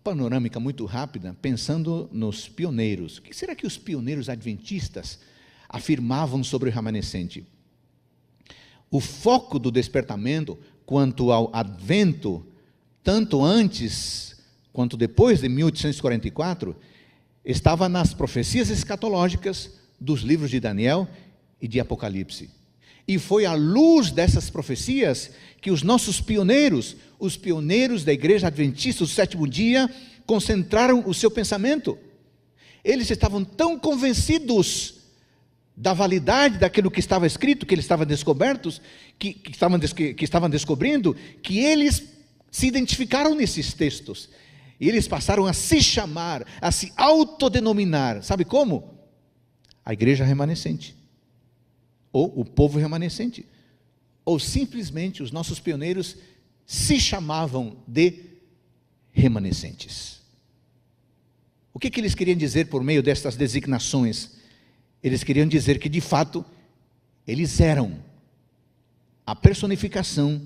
panorâmica muito rápida, pensando nos pioneiros. O que será que os pioneiros adventistas afirmavam sobre o remanescente? O foco do despertamento quanto ao advento, tanto antes quanto depois de 1844, estava nas profecias escatológicas dos livros de Daniel e de Apocalipse. E foi à luz dessas profecias que os nossos pioneiros, os pioneiros da Igreja Adventista do Sétimo Dia, concentraram o seu pensamento. Eles estavam tão convencidos da validade daquilo que estava escrito, que eles estavam descobertos, que estavam descobrindo, que eles se identificaram nesses textos. E eles passaram a se chamar, a se autodenominar. Sabe como? A Igreja Remanescente. Ou o povo remanescente. Ou simplesmente os nossos pioneiros se chamavam de remanescentes. O que eles queriam dizer por meio destas designações? Eles queriam dizer que, de fato, eles eram a personificação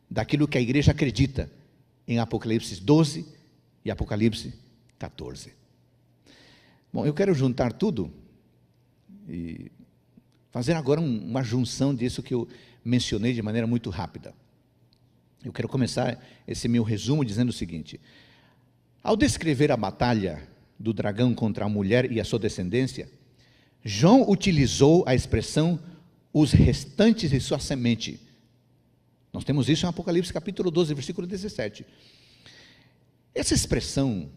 daquilo que a igreja acredita em Apocalipse 12 e Apocalipse 14. Bom, eu quero juntar tudo e fazer agora uma junção disso que eu mencionei de maneira muito rápida. Eu quero começar esse meu resumo dizendo o seguinte: ao descrever a batalha do dragão contra a mulher e a sua descendência, João utilizou a expressão os restantes de sua semente. Nós temos isso em Apocalipse capítulo 12, versículo 17. Essa expressão,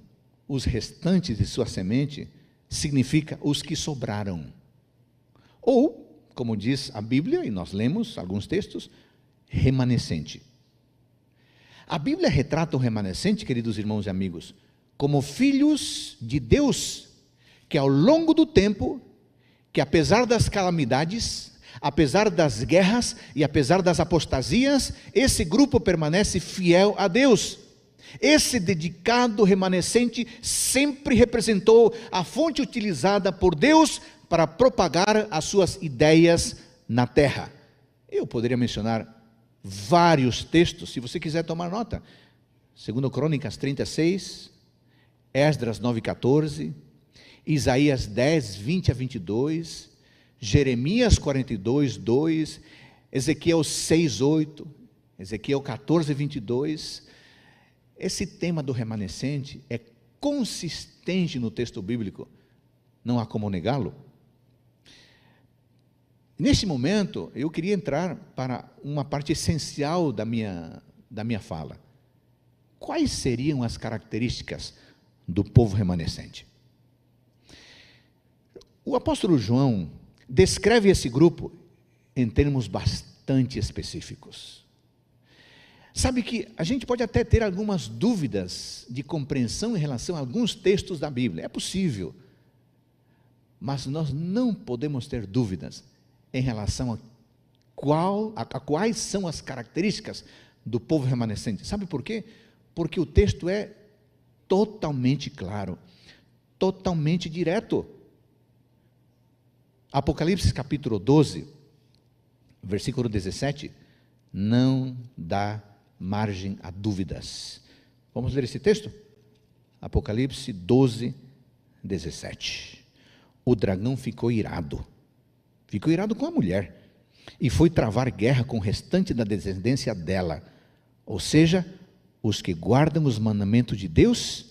os restantes de sua semente, significa os que sobraram. Ou, como diz a Bíblia, e nós lemos alguns textos, remanescente. A Bíblia retrata o remanescente, queridos irmãos e amigos, como filhos de Deus, que ao longo do tempo, que apesar das calamidades, apesar das guerras e apesar das apostasias, esse grupo permanece fiel a Deus. Esse dedicado remanescente sempre representou a fonte utilizada por Deus para propagar as suas ideias na terra. Eu poderia mencionar vários textos, se você quiser tomar nota. 2 Crônicas 36, Esdras 9:14, Isaías 10, 20 a 22, Jeremias 42, 2, Ezequiel 6, 8, Ezequiel 14, 22. Esse tema do remanescente é consistente no texto bíblico, não há como negá-lo. Neste momento, eu queria entrar para uma parte essencial da minha fala. Quais seriam as características do povo remanescente? O apóstolo João descreve esse grupo em termos bastante específicos. Sabe que a gente pode até ter algumas dúvidas de compreensão em relação a alguns textos da Bíblia, é possível, mas nós não podemos ter dúvidas em relação a quais são as características do povo remanescente. Sabe por quê? Porque o texto é totalmente claro, totalmente direto. Apocalipse capítulo 12, versículo 17, não dá margem a dúvidas. Vamos ler esse texto? Apocalipse 12, 17. O dragão ficou irado com a mulher, e foi travar guerra com o restante da descendência dela, ou seja, os que guardam os mandamentos de Deus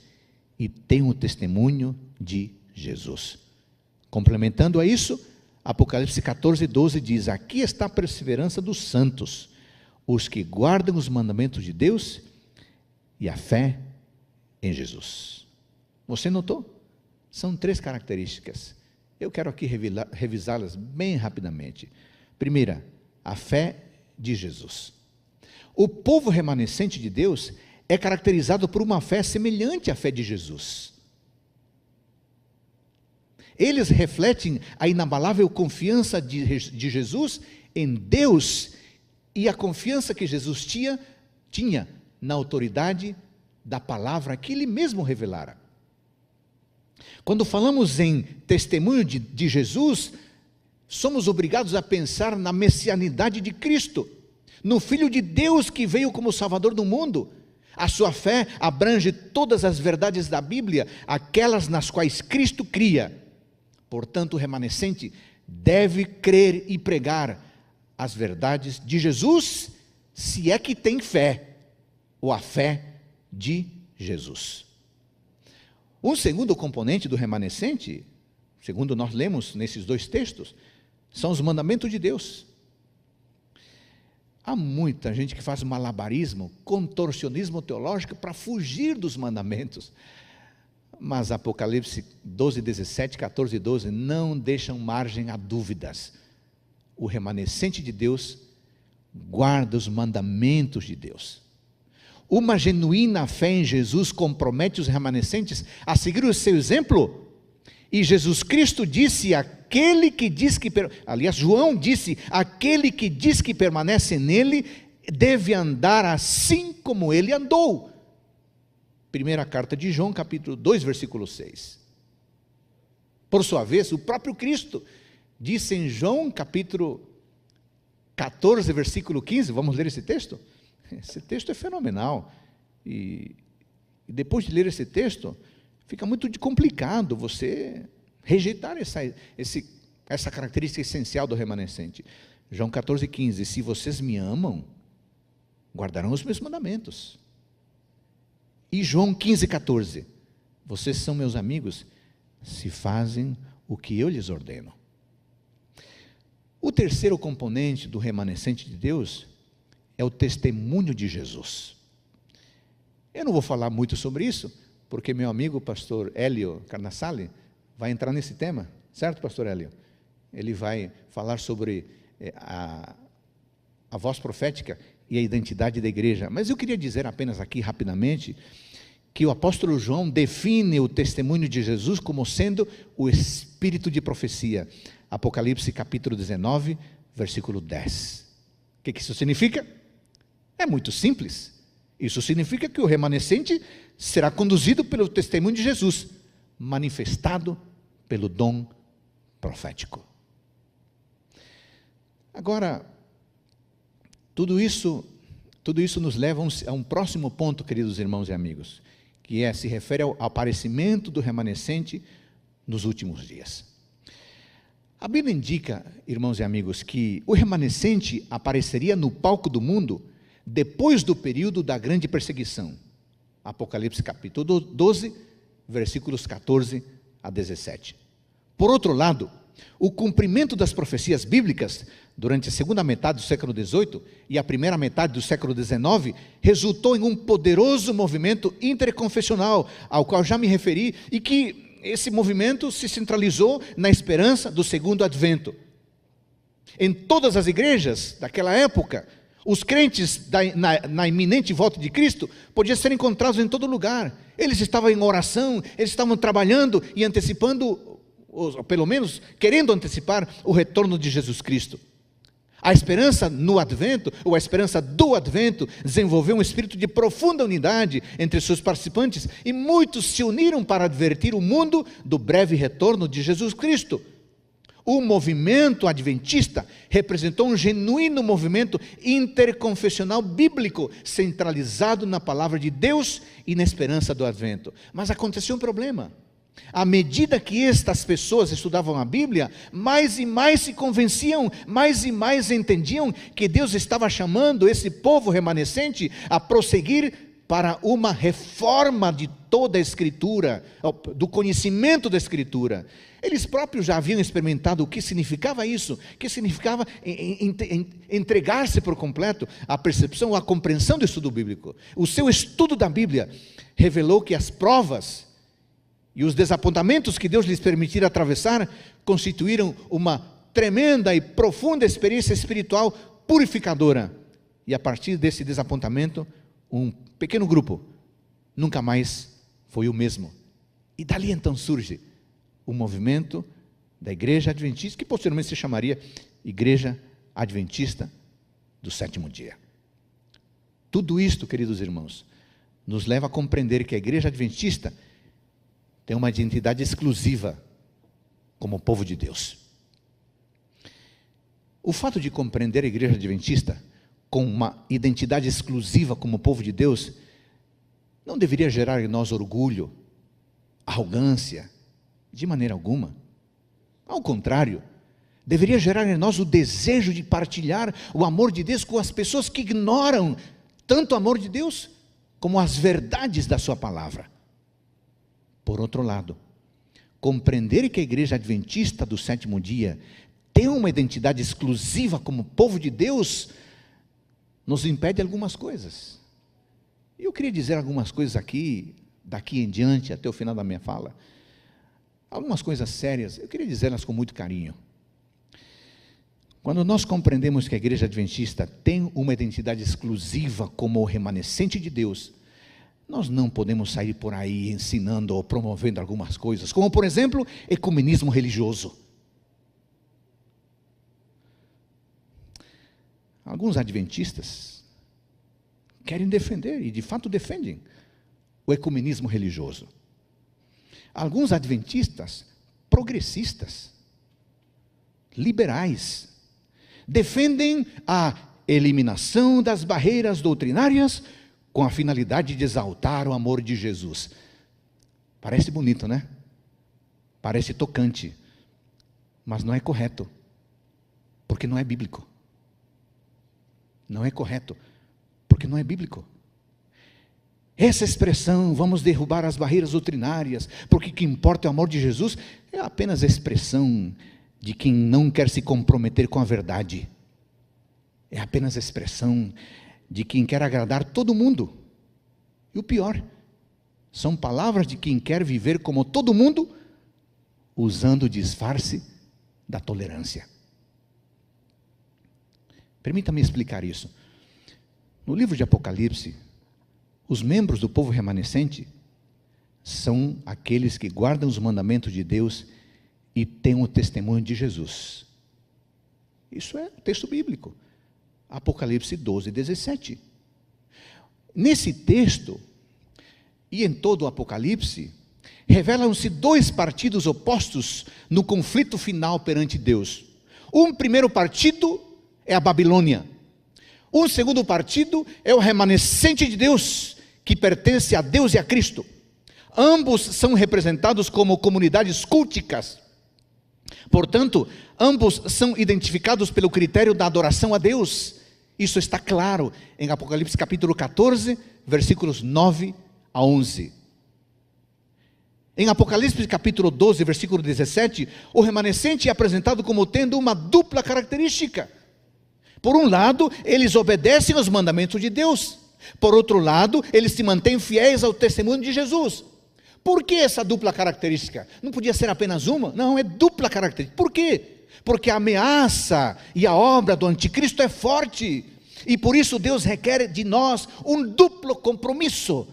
e têm o testemunho de Jesus. Complementando a isso, Apocalipse 14, 12 diz: aqui está a perseverança dos santos, os que guardam os mandamentos de Deus e a fé em Jesus. Você notou? São 3 características. Eu quero aqui revisá-las bem rapidamente. Primeira, a fé de Jesus. O povo remanescente de Deus é caracterizado por uma fé semelhante à fé de Jesus. Eles refletem a inabalável confiança de Jesus em Deus e a confiança que Jesus tinha na autoridade da palavra que Ele mesmo revelara. Quando falamos em testemunho de Jesus, somos obrigados a pensar na messianidade de Cristo, no Filho de Deus que veio como Salvador do mundo, A sua fé abrange todas as verdades da Bíblia, aquelas nas quais Cristo cria. Portanto, o remanescente deve crer e pregar as verdades de Jesus, se é que tem fé, ou a fé de Jesus. Um segundo componente do remanescente, segundo nós lemos nesses dois textos, são os mandamentos de Deus. Há muita gente que faz malabarismo, contorcionismo teológico para fugir dos mandamentos. Mas Apocalipse 12, 17, 14 e 12 não deixam margem a dúvidas. O remanescente de Deus guarda os mandamentos de Deus. Uma genuína fé em Jesus compromete os remanescentes a seguir o seu exemplo. E Jesus Cristo disse: aquele que diz que... Aliás, João disse: aquele que diz que permanece nele deve andar assim como ele andou. Primeira carta de João, capítulo 2, versículo 6. Por sua vez, o próprio Cristo disse em João, capítulo 14, versículo 15, vamos ler esse texto? Esse texto é fenomenal. E depois de ler esse texto, fica muito complicado você rejeitar essa característica essencial do remanescente. João 14, 15, se vocês me amam, guardarão os meus mandamentos. E João 15, 14, vocês são meus amigos, se fazem o que eu lhes ordeno. O terceiro componente do remanescente de Deus é o testemunho de Jesus. Eu não vou falar muito sobre isso, porque meu amigo pastor Hélio Carnassale vai entrar nesse tema, certo, pastor Hélio? Ele vai falar sobre a voz profética e a identidade da igreja. Mas eu queria dizer apenas aqui rapidamente que o apóstolo João define o testemunho de Jesus como sendo o espírito de profecia. Apocalipse capítulo 19, versículo 10. O que isso significa? É muito simples. Isso significa que o remanescente será conduzido pelo testemunho de Jesus, manifestado pelo dom profético. Agora, tudo isso nos leva a um próximo ponto, queridos irmãos e amigos, que se refere ao aparecimento do remanescente nos últimos dias. A Bíblia indica, irmãos e amigos, que o remanescente apareceria no palco do mundo depois do período da grande perseguição. Apocalipse capítulo 12, versículos 14 a 17. Por outro lado, o cumprimento das profecias bíblicas durante a segunda metade do século XVIII e a primeira metade do século XIX resultou em um poderoso movimento interconfessional, ao qual já me referi, e que esse movimento se centralizou na esperança do segundo advento. Em todas as igrejas daquela época, os crentes na iminente volta de Cristo podiam ser encontrados em todo lugar. Eles estavam em oração, eles estavam trabalhando e antecipando, ou pelo menos querendo antecipar o retorno de Jesus Cristo. A esperança no advento, ou a esperança do advento, desenvolveu um espírito de profunda unidade entre seus participantes, e muitos se uniram para advertir o mundo do breve retorno de Jesus Cristo. O movimento adventista representou um genuíno movimento interconfessional bíblico, centralizado na palavra de Deus e na esperança do advento. Mas aconteceu um problema. À medida que estas pessoas estudavam a Bíblia, mais e mais se convenciam, mais e mais entendiam que Deus estava chamando esse povo remanescente a prosseguir para uma reforma de toda a Escritura, do conhecimento da Escritura. Eles próprios já haviam experimentado o que significava isso, o que significava entregar-se por completo à percepção, à compreensão do estudo bíblico. O seu estudo da Bíblia revelou que as provas e os desapontamentos que Deus lhes permitira atravessar constituíram uma tremenda e profunda experiência espiritual purificadora. E a partir desse desapontamento, um pequeno grupo nunca mais foi o mesmo. E dali então surge o movimento da Igreja Adventista, que posteriormente se chamaria Igreja Adventista do Sétimo Dia. Tudo isto, queridos irmãos, nos leva a compreender que a Igreja Adventista tem uma identidade exclusiva como povo de Deus. O fato de compreender a Igreja Adventista com uma identidade exclusiva como povo de Deus não deveria gerar em nós orgulho, arrogância, de maneira alguma. Ao contrário, deveria gerar em nós o desejo de partilhar o amor de Deus com as pessoas que ignoram tanto o amor de Deus como as verdades da sua palavra. Por outro lado, compreender que a igreja adventista do sétimo dia tem uma identidade exclusiva como povo de Deus, nos impede algumas coisas. E eu queria dizer algumas coisas aqui, daqui em diante, até o final da minha fala. Algumas coisas sérias, eu queria dizê-las com muito carinho. Quando nós compreendemos que a igreja adventista tem uma identidade exclusiva como remanescente de Deus, nós não podemos sair por aí ensinando ou promovendo algumas coisas, como por exemplo, ecumenismo religioso. Alguns adventistas querem defender, e de fato defendem, o ecumenismo religioso. Alguns adventistas progressistas, liberais, defendem a eliminação das barreiras doutrinárias com a finalidade de exaltar o amor de Jesus. Parece bonito, né? Parece tocante, mas não é correto, porque não é bíblico. Não é correto, porque não é bíblico. Essa expressão, vamos derrubar as barreiras doutrinárias, porque o que importa é o amor de Jesus, é apenas a expressão de quem não quer se comprometer com a verdade. É apenas a expressão de quem quer agradar todo mundo. E o pior, são palavras de quem quer viver como todo mundo, usando o disfarce da tolerância. Permita-me explicar isso. No livro de Apocalipse, os membros do povo remanescente são aqueles que guardam os mandamentos de Deus e têm o testemunho de Jesus. Isso é texto bíblico. Apocalipse 12, 17. Nesse texto, e em todo o Apocalipse, revelam-se dois partidos opostos no conflito final perante Deus. Um primeiro partido é a Babilônia. Um segundo partido é o remanescente de Deus, que pertence a Deus e a Cristo. Ambos são representados como comunidades culticas. Portanto, ambos são identificados pelo critério da adoração a Deus. Isso está claro em Apocalipse capítulo 14, versículos 9 a 11. Em Apocalipse capítulo 12, versículo 17, o remanescente é apresentado como tendo uma dupla característica. Por um lado, eles obedecem aos mandamentos de Deus. Por outro lado, eles se mantêm fiéis ao testemunho de Jesus. Por que essa dupla característica? Não podia ser apenas uma? Não, é dupla característica. Por quê? Porque a ameaça e a obra do anticristo é forte. E por isso Deus requer de nós um duplo compromisso.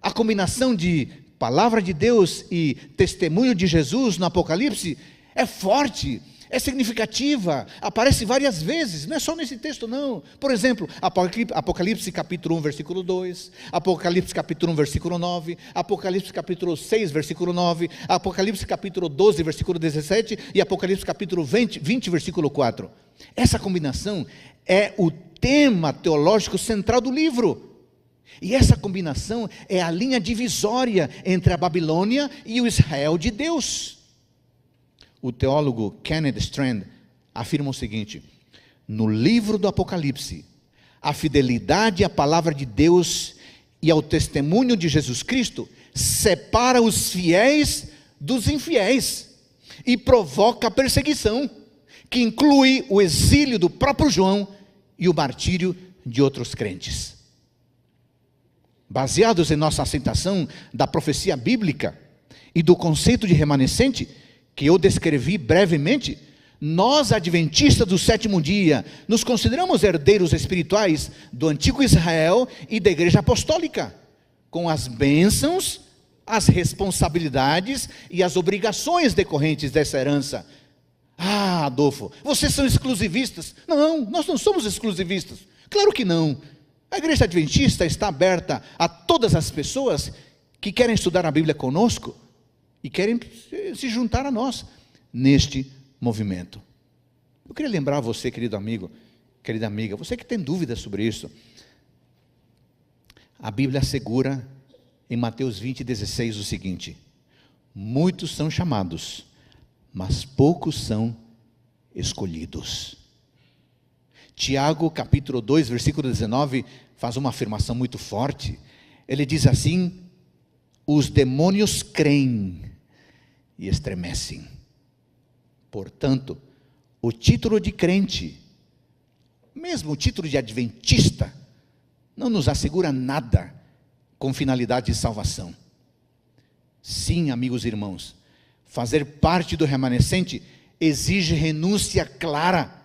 A combinação de palavra de Deus e testemunho de Jesus no Apocalipse é forte, é significativa, aparece várias vezes, não é só nesse texto não. Por exemplo, Apocalipse capítulo 1, versículo 2, Apocalipse capítulo 1, versículo 9, Apocalipse capítulo 6, versículo 9, Apocalipse capítulo 12, versículo 17 e Apocalipse capítulo 20, versículo 4. Essa combinação é o tema teológico central do livro. E essa combinação é a linha divisória entre a Babilônia e o Israel de Deus. O teólogo Kenneth Strand afirma o seguinte: no livro do Apocalipse, a fidelidade à palavra de Deus e ao testemunho de Jesus Cristo separa os fiéis dos infiéis e provoca a perseguição, que inclui o exílio do próprio João e o martírio de outros crentes. Baseados em nossa aceitação da profecia bíblica e do conceito de remanescente, que eu descrevi brevemente, nós, adventistas do sétimo dia, nos consideramos herdeiros espirituais do antigo Israel e da igreja apostólica, com as bênçãos, as responsabilidades e as obrigações decorrentes dessa herança. Ah, Adolfo, vocês são exclusivistas. Não, nós não somos exclusivistas. Claro que não. A igreja adventista está aberta a todas as pessoas que querem estudar a Bíblia conosco e querem se juntar a nós neste movimento. Eu queria lembrar você, querido amigo, querida amiga, você que tem dúvidas sobre isso, a Bíblia assegura em Mateus 20:16 o seguinte: muitos são chamados, mas poucos são escolhidos. Tiago, capítulo 2, versículo 19, faz uma afirmação muito forte. Ele diz assim: os demônios creem e estremecem. Portanto, o título de crente, mesmo o título de adventista, não nos assegura nada com finalidade de salvação. Sim, amigos e irmãos, fazer parte do remanescente exige renúncia clara,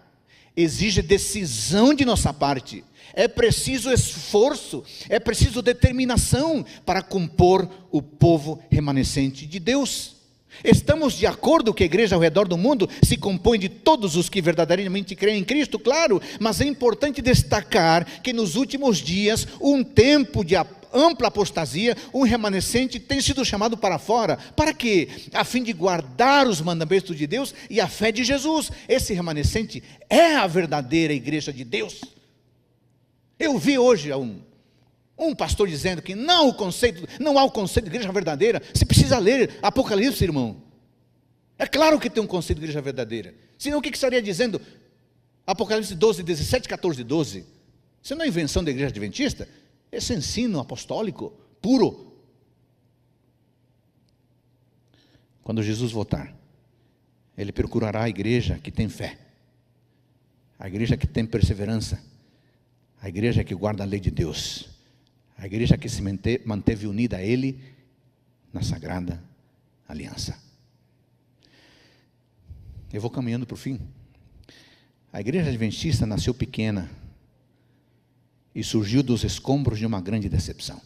exige decisão de nossa parte. É preciso esforço, é preciso determinação para compor o povo remanescente de Deus. Estamos de acordo que a igreja ao redor do mundo se compõe de todos os que verdadeiramente creem em Cristo, claro, mas é importante destacar que nos últimos dias, um tempo de ampla apostasia, um remanescente tem sido chamado para fora. Para quê? A fim de guardar os mandamentos de Deus e a fé de Jesus. Esse remanescente é a verdadeira igreja de Deus. Eu vi hoje um pastor dizendo que não há o conceito de igreja verdadeira. Você precisa ler Apocalipse, irmão. É claro que tem um conceito de igreja verdadeira. Senão o que estaria dizendo Apocalipse 12, 17, 14, 12? Isso não é invenção da igreja adventista? Esse ensino apostólico puro. Quando Jesus voltar, Ele procurará a igreja que tem fé, a igreja que tem perseverança, a igreja que guarda a lei de Deus, a igreja que se manteve unida a Ele na sagrada aliança. Eu vou caminhando para o fim. A igreja adventista nasceu pequena e surgiu dos escombros de uma grande decepção.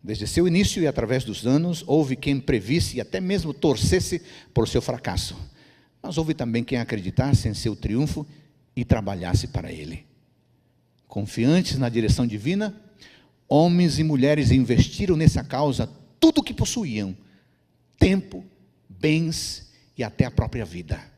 Desde seu início e através dos anos, houve quem previsse e até mesmo torcesse por seu fracasso. Mas houve também quem acreditasse em seu triunfo e trabalhasse para ele. Confiantes na direção divina, homens e mulheres investiram nessa causa tudo o que possuíam: tempo, bens e até a própria vida.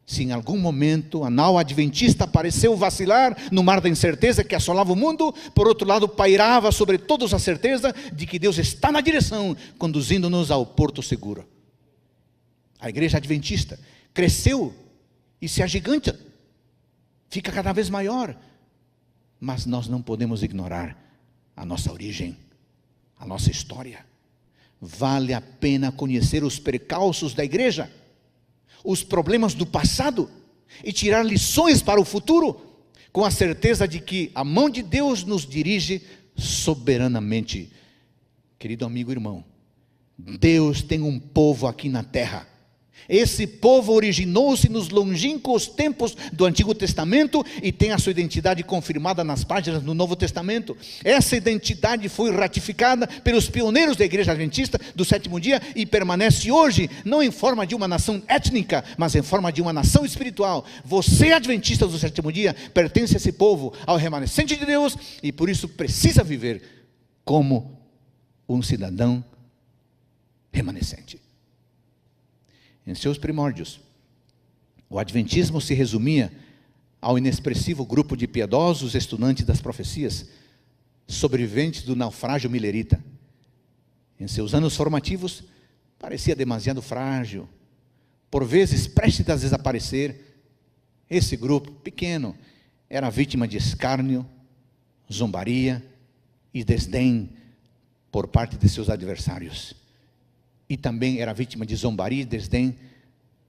Se em algum momento a nau adventista pareceu vacilar no mar da incerteza que assolava o mundo, por outro lado pairava sobre todos a certeza de que Deus está na direção, conduzindo-nos ao porto seguro. A igreja adventista cresceu e se agiganta, fica cada vez maior, mas nós não podemos ignorar a nossa origem, a nossa história. Vale a pena conhecer os percalços da igreja, os problemas do passado e tirar lições para o futuro, com a certeza de que a mão de Deus nos dirige soberanamente. Querido amigo e irmão, Deus tem um povo aqui na terra. Esse povo originou-se nos longínquos tempos do Antigo Testamento e tem a sua identidade confirmada nas páginas do Novo Testamento. Essa identidade foi ratificada pelos pioneiros da igreja adventista do sétimo dia e permanece hoje, não em forma de uma nação étnica, mas em forma de uma nação espiritual. Você, adventista do sétimo dia, pertence a esse povo, ao remanescente de Deus, e por isso precisa viver como um cidadão remanescente. Em seus primórdios, o adventismo se resumia ao inexpressivo grupo de piedosos estudantes das profecias, sobreviventes do naufrágio milerita. Em seus anos formativos, parecia demasiado frágil, por vezes prestes a desaparecer. Esse grupo pequeno era vítima de escárnio, zombaria e desdém por parte de seus adversários. E também era vítima de zombaria e desdém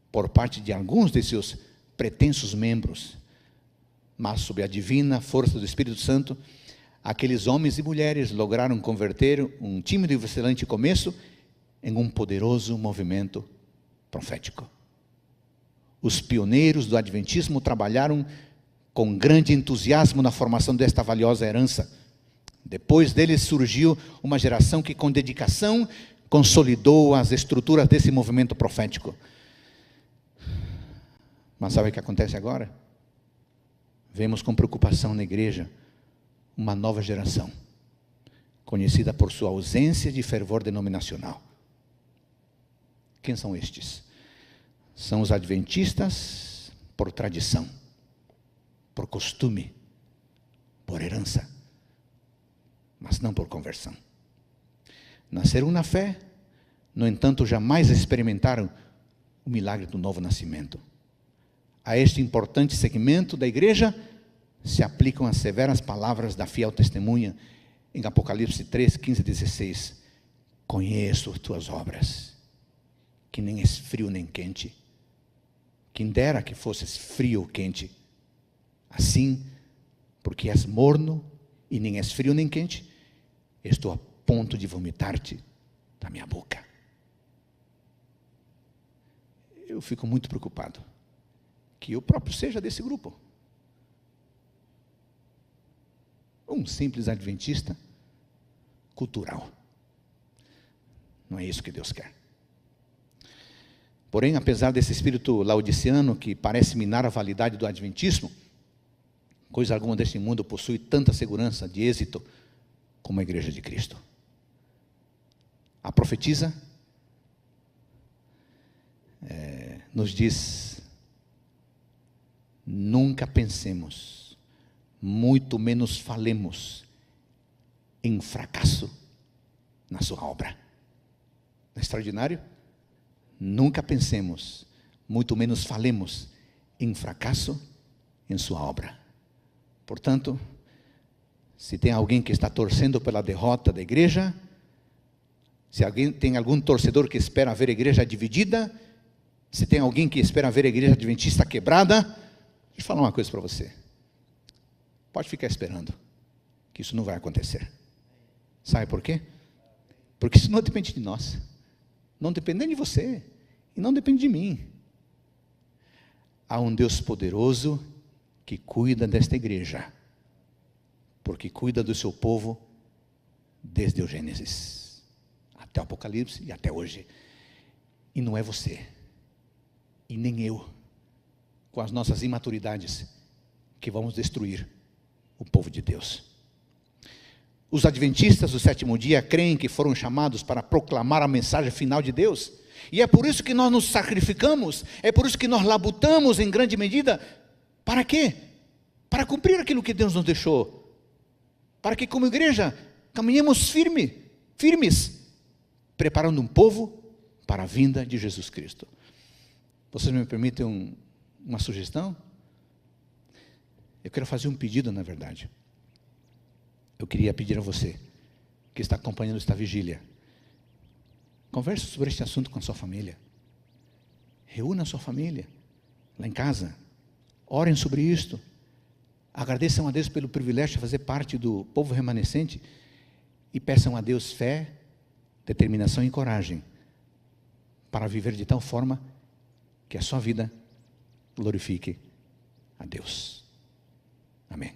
por parte de alguns de seus pretensos membros. Mas sob a divina força do Espírito Santo, aqueles homens e mulheres lograram converter um tímido e vacilante começo em um poderoso movimento profético. Os pioneiros do adventismo trabalharam com grande entusiasmo na formação desta valiosa herança. Depois deles surgiu uma geração que com dedicação consolidou as estruturas desse movimento profético. Mas sabe o que acontece agora? Vemos com preocupação na igreja uma nova geração, conhecida por sua ausência de fervor denominacional. Quem são estes? São os adventistas por tradição, por costume, por herança. mas não por conversão. Nasceram na fé, no entanto, jamais experimentaram o milagre do novo nascimento. A este importante segmento da igreja se aplicam as severas palavras da fiel testemunha em Apocalipse 3, 15 e 16. Conheço as tuas obras, que nem és frio nem quente. Quem dera que fosses frio ou quente. Assim, porque és morno e nem és frio nem quente, estou a ponto de vomitar-te da minha boca. Eu fico muito preocupado que eu próprio seja desse grupo. Um simples adventista cultural. Não é isso que Deus quer. Porém, apesar desse espírito laodiceano que parece minar a validade do adventismo, coisa alguma deste mundo possui tanta segurança de êxito como a Igreja de Cristo. A profetisa nos diz: nunca pensemos, muito menos falemos em fracasso na sua obra. Não é extraordinário? Nunca pensemos, muito menos falemos em fracasso em sua obra. Portanto, se tem alguém que está torcendo pela derrota da igreja, se alguém tem algum torcedor que espera ver a igreja dividida, se tem alguém que espera ver a igreja adventista quebrada, deixa eu falar uma coisa para você. Pode ficar esperando, que isso não vai acontecer. Sabe por quê? Porque isso não depende de nós. Não depende nem de você, e não depende de mim. Há um Deus poderoso que cuida desta igreja, porque cuida do seu povo desde o Gênesis até o Apocalipse e até hoje. E não é você, e nem eu, com as nossas imaturidades, que vamos destruir o povo de Deus. Os adventistas do sétimo dia creem que foram chamados para proclamar a mensagem final de Deus. E é por isso que nós nos sacrificamos, é por isso que nós labutamos em grande medida. Para quê? Para cumprir aquilo que Deus nos deixou. Para que como igreja caminhemos firmes, preparando um povo para a vinda de Jesus Cristo. Vocês me permitem uma sugestão? Eu quero fazer um pedido, na verdade. Eu queria pedir a você, que está acompanhando esta vigília, converse sobre este assunto com a sua família. Reúna a sua família, lá em casa. Orem sobre isto. Agradeçam a Deus pelo privilégio de fazer parte do povo remanescente. E peçam a Deus fé, determinação e coragem, para viver de tal forma que a sua vida glorifique a Deus. Amém.